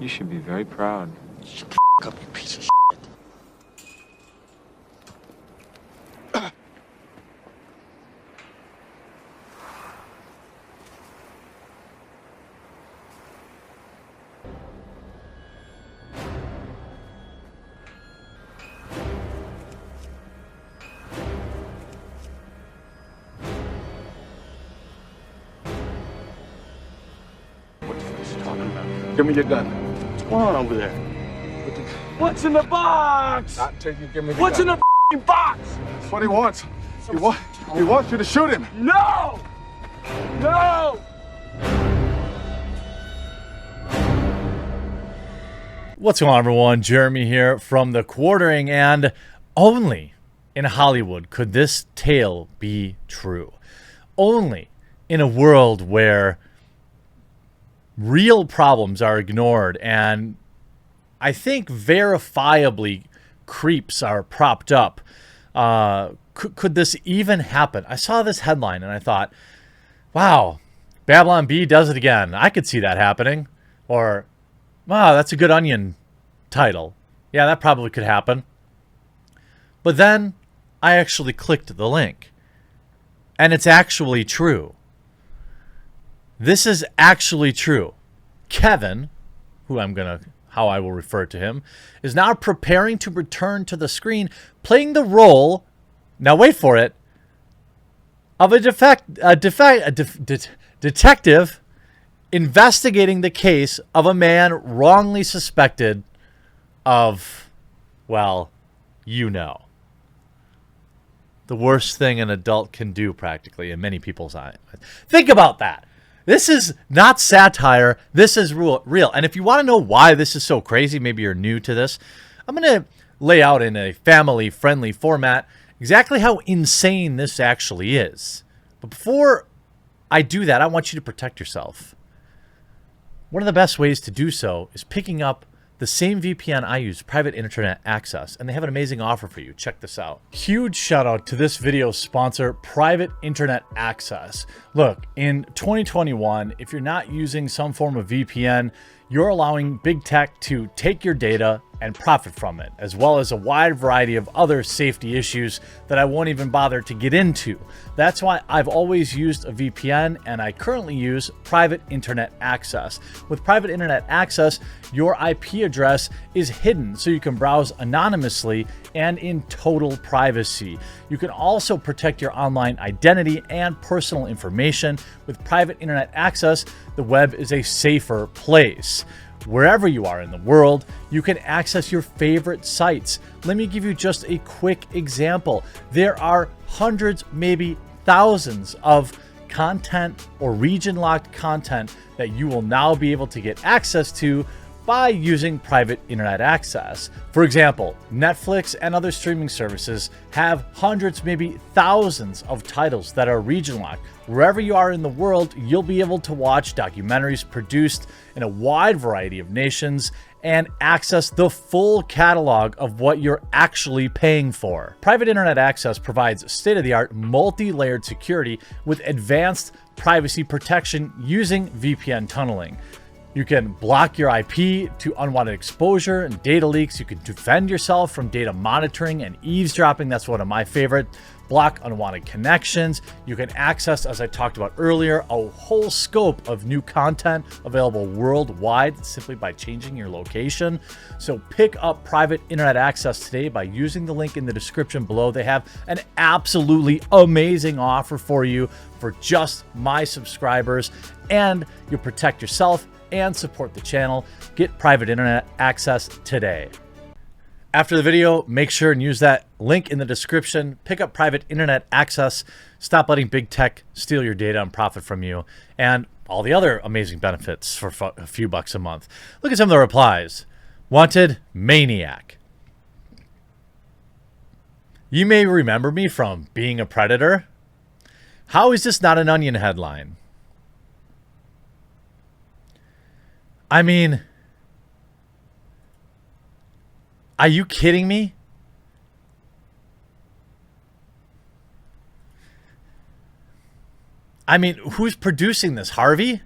You should be very proud. Shut the up, you piece of shit. What the fuck is he talking about? Give me your gun. What's going on over there? What's in the box? Not till you give me the What's gun. in the f***ing box? That's what he wants. He wants you to shoot him. No! No! What's going on, everyone? Jeremy here from The Quartering, and only in Hollywood could this tale be true. Only in a world where real problems are ignored and I think verifiably creeps are propped up. Could this even happen? I saw this headline and I thought, wow, Babylon Bee does it again. I could see that happening. Or, wow, that's a good Onion title. Yeah, that probably could happen. But then I actually clicked the link. And it's actually true. This is actually true. Kevin, how I will refer to him, is now preparing to return to the screen, playing the role, now wait for it, of a detective investigating the case of a man wrongly suspected of, well, you know, the worst thing an adult can do, practically, in many people's eyes. Think about that. This is not satire. This is real. And if you want to know why this is so crazy, maybe you're new to this, I'm going to lay out in a family-friendly format exactly how insane this actually is. But before I do that, I want you to protect yourself. One of the best ways to do so is picking up the same VPN I use, private internet access, and they have an amazing offer for you. Check this out. Huge shout out to this video's sponsor, Private Internet Access. Look, in 2021, if you're not using some form of VPN, you're allowing big tech to take your data and profit from it, as well as a wide variety of other safety issues that I won't even bother to get into. That's why I've always used a VPN, and I currently use Private Internet Access. With Private Internet Access, your IP address is hidden, so you can browse anonymously and in total privacy. You can also protect your online identity and personal information. With Private Internet Access, the web is a safer place. Wherever you are in the world, you can access your favorite sites. Let me give you just a quick example. There are hundreds, maybe thousands of content or region-locked content that you will now be able to get access to by using Private Internet Access. For example, Netflix and other streaming services have hundreds, maybe thousands of titles that are region-locked. Wherever you are in the world, you'll be able to watch documentaries produced in a wide variety of nations and access the full catalog of what you're actually paying for. Private Internet Access provides state-of-the-art multi-layered security with advanced privacy protection using VPN tunneling. You can block your IP to unwanted exposure and data leaks. You can defend yourself from data monitoring and eavesdropping. That's one of my favorite. Block unwanted connections. You can access, as I talked about earlier, a whole scope of new content available worldwide simply by changing your location. So pick up Private Internet Access today by using the link in the description below. They have an absolutely amazing offer for you for just my subscribers, and you'll protect yourself and support the channel. Get Private Internet Access today. After the video, make sure and use that link in the description. Pick up Private Internet Access. Stop letting big tech steal your data and profit from you, and all the other amazing benefits for a few bucks a month. Look at some of the replies. Wanted Maniac. You may remember me from Being a Predator. How is this not an Onion headline? I mean, are you kidding me? I mean, who's producing this? Harvey?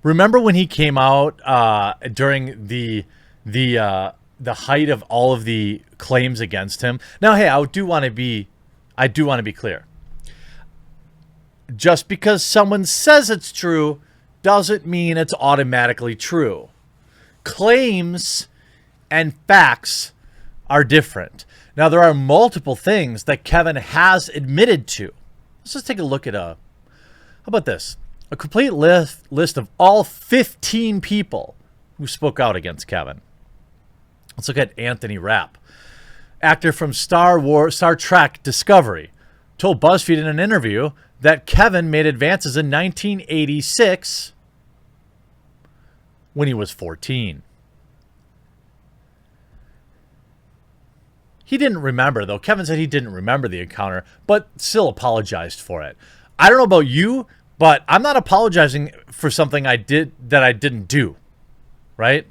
Remember when he came out during the height of all of the claims against him? Now, hey, I do want to be clear. Just because someone says it's true doesn't mean it's automatically true. Claims and facts are different. Now, there are multiple things that Kevin has admitted to. Let's just take a look at how about this? A complete list of all 15 people who spoke out against Kevin. Let's look at Anthony Rapp. Actor from Star Trek Discovery told BuzzFeed in an interview that Kevin made advances in 1986 when he was 14. He didn't remember, though. Kevin said he didn't remember the encounter, but still apologized for it. I don't know about you, but I'm not apologizing for something I did that I didn't do, right?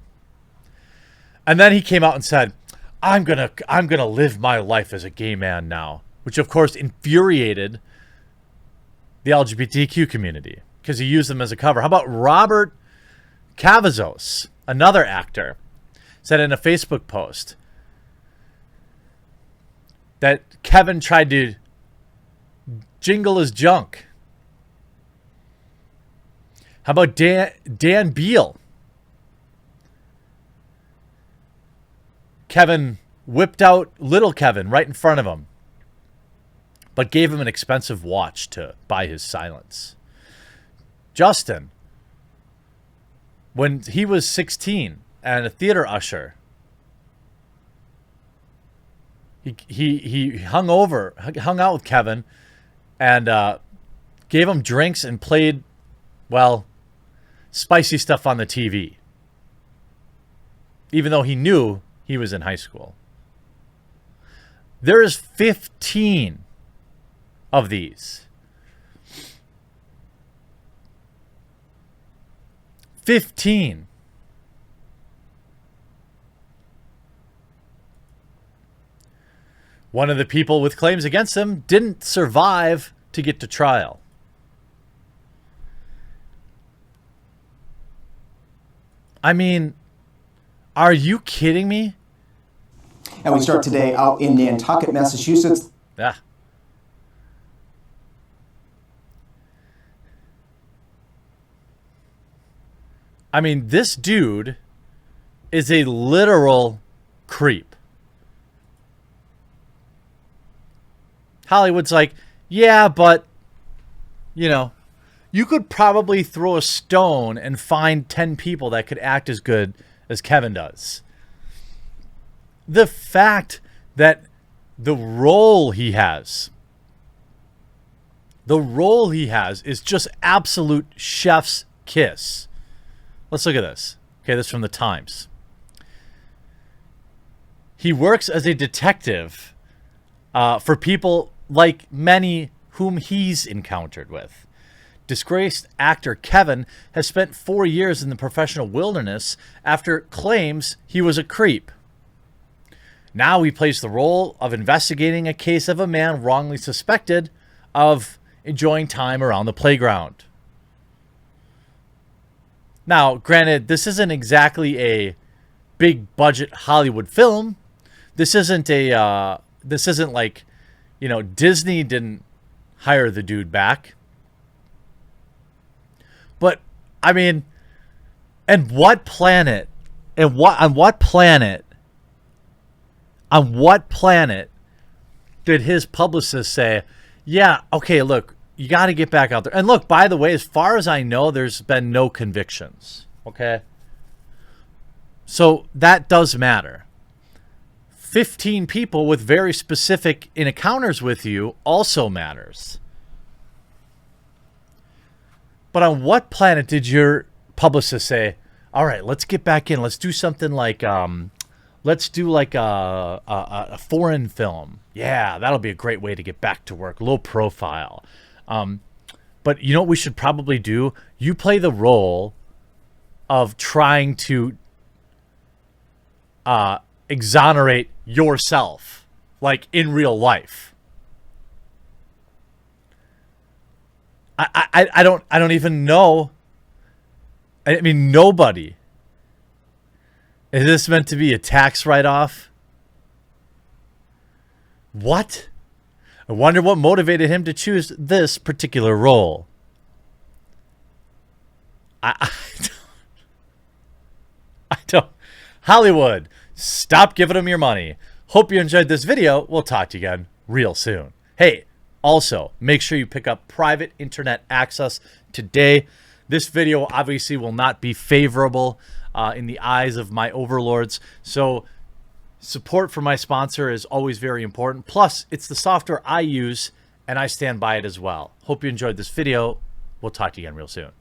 And then he came out and said, I'm gonna live my life as a gay man now, which of course infuriated the LGBTQ community because he used them as a cover. How about Robert Cavazos, another actor, said in a Facebook post that Kevin tried to jingle his junk. How about Dan Beal? Kevin whipped out little Kevin right in front of him, but gave him an expensive watch to buy his silence. Justin, when he was 16 and a theater usher, he hung out with Kevin and gave him drinks and played, well, spicy stuff on the TV, even though he knew he was in high school. There is 15 of these. 15. One of the people with claims against him didn't survive to get to trial. I mean, are you kidding me? And we start today out in Nantucket, Massachusetts. Yeah. I mean, this dude is a literal creep. Hollywood's like, yeah, but, you know, you could probably throw a stone and find 10 people that could act as good as Kevin does. The fact that the role he has is just absolute chef's kiss. Let's look at this. Okay, this is from the Times. He works as a detective for people like many whom he's encountered with. Disgraced actor Kevin has spent 4 years in the professional wilderness after claims he was a creep. Now he plays the role of investigating a case of a man wrongly suspected of enjoying time around the playground. Now, granted, this isn't exactly a big budget Hollywood film. This isn't like, you know, Disney didn't hire the dude back. But I mean, on what planet did his publicist say, yeah, okay, look, you got to get back out there. And look, by the way, as far as I know, there's been no convictions. Okay. So that does matter. 15 people with very specific encounters with you also matters. But on what planet did your publicist say, all right, let's get back in. Let's do something like, let's do like a foreign film. Yeah, that'll be a great way to get back to work. Low profile. But you know what we should probably do? You play the role of trying to exonerate yourself, like in real life. I don't even know I mean, nobody. Is this meant to be a tax write-off? What? I wonder what motivated him to choose this particular role. I don't. Hollywood, stop giving them your money. Hope you enjoyed this video. We'll talk to you again real soon. Hey, also, make sure you pick up private internet access today. This video obviously will not be favorable in the eyes of my overlords. So support for my sponsor is always very important. Plus, it's the software I use, and I stand by it as well. Hope you enjoyed this video. We'll talk to you again real soon.